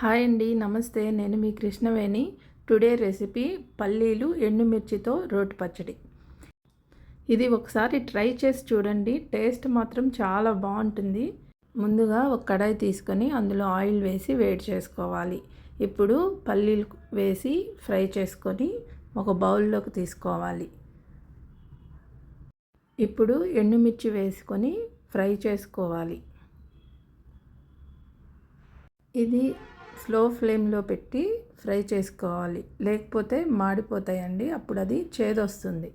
Hi అండి, నమస్తే. నేను మీ కృష్ణవేణి. టుడే రెసిపీ పల్లీలు ఎండుమిర్చితో రోటి పచ్చడి. ఇది ఒకసారి ట్రై చేసి చూడండి, టేస్ట్ మాత్రం చాలా బాగుంటుంది. ముందుగా ఒక కడాయి తీసుకొని అందులో ఆయిల్ వేసి వేడి చేసుకోవాలి. ఇప్పుడు పల్లీలు వేసి ఫ్రై చేసుకొని ఒక బౌల్లోకి తీసుకోవాలి. ఇప్పుడు ఎండుమిర్చి వేసుకొని ఫ్రై చేసుకోవాలి. ఇది స్లో ఫ్లేమ్లో పెట్టి ఫ్రై చేసుకోవాలి, లేకపోతే మాడిపోతాయండి, అప్పుడు అది చేదొస్తుంది.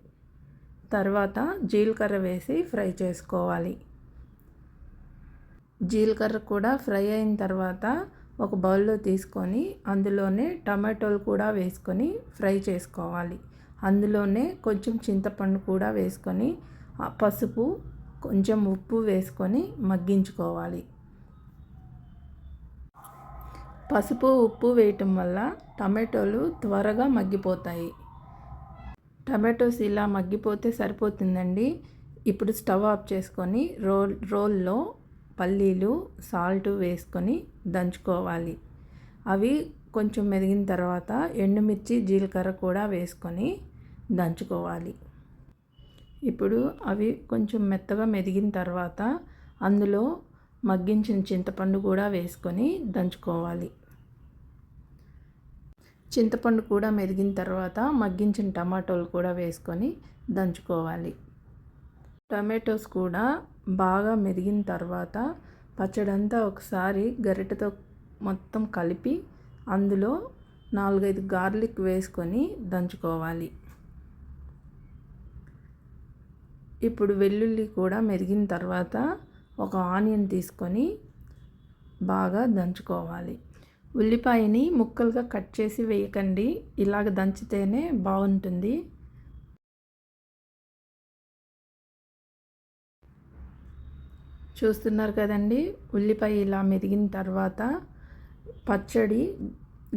తర్వాత జీలకర్ర వేసి ఫ్రై చేసుకోవాలి. జీలకర్ర కూడా ఫ్రై అయిన తర్వాత ఒక బౌల్లో తీసుకొని అందులోనే టమాటోలు కూడా వేసుకొని ఫ్రై చేసుకోవాలి. అందులోనే కొంచెం చింతపండు కూడా వేసుకొని పసుపు కొంచెం ఉప్పు వేసుకొని మగ్గించుకోవాలి. పసుపు ఉప్పు వేయటం వల్ల టమాటోలు త్వరగా మగ్గిపోతాయి. టమాటోస్ ఇలా మగ్గిపోతే సరిపోతుందండి. ఇప్పుడు స్టవ్ ఆఫ్ చేసుకొని రోల్లో పల్లీలు సాల్ట్ వేసుకొని దంచుకోవాలి. అవి కొంచెం మెదిగిన తర్వాత ఎండుమిర్చి జీలకర్ర కూడా వేసుకొని దంచుకోవాలి. ఇప్పుడు అవి కొంచెం మెత్తగా మెదిగిన తర్వాత అందులో మగ్గించిన చింతపండు కూడా వేసుకొని దంచుకోవాలి. చింతపండు కూడా మెదిగిన తర్వాత మగ్గించిన టమాటోలు కూడా వేసుకొని దంచుకోవాలి. టమాటోస్ కూడా బాగా మెదిగిన తర్వాత పచ్చడంతా ఒకసారి గరిటెతో మొత్తం కలిపి అందులో 4-5 గార్లిక్ వేసుకొని దంచుకోవాలి. ఇప్పుడు వెల్లుల్లి కూడా మెదిగిన తర్వాత ఒక ఆనియన్ తీసుకొని బాగా దంచుకోవాలి. ఉల్లిపాయని ముక్కలుగా కట్ చేసి వేయకండి, ఇలాగ దంచితేనే బాగుంటుంది. చూస్తున్నారు కదండి, ఉల్లిపాయ ఇలా మెదిగిన తర్వాత పచ్చడి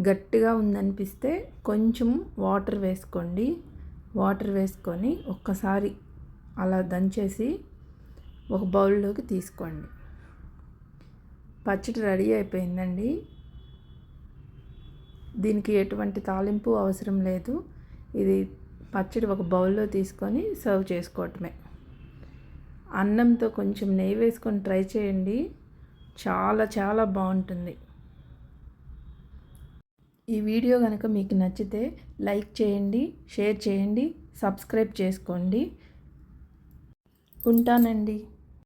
గట్టిగా ఉందనిపిస్తే కొంచెం వాటర్ వేసుకోండి. వాటర్ వేసుకొని ఒక్కసారి అలా దంచేసి ఒక బౌల్లోకి తీసుకోండి. పచ్చడి రెడీ అయిపోయిందండి. దీనికి ఎటువంటి తాలింపు అవసరం లేదు. ఇది పచ్చడి ఒక బౌల్లో తీసుకొని సర్వ్ చేసుకోవటమే. అన్నంతో కొంచెం నెయ్యి వేసుకొని ట్రై చేయండి, చాలా చాలా బాగుంటుంది. ఈ వీడియో కనుక మీకు నచ్చితే లైక్ చేయండి, షేర్ చేయండి, సబ్స్క్రైబ్ చేసుకోండి. ఉంటానండి.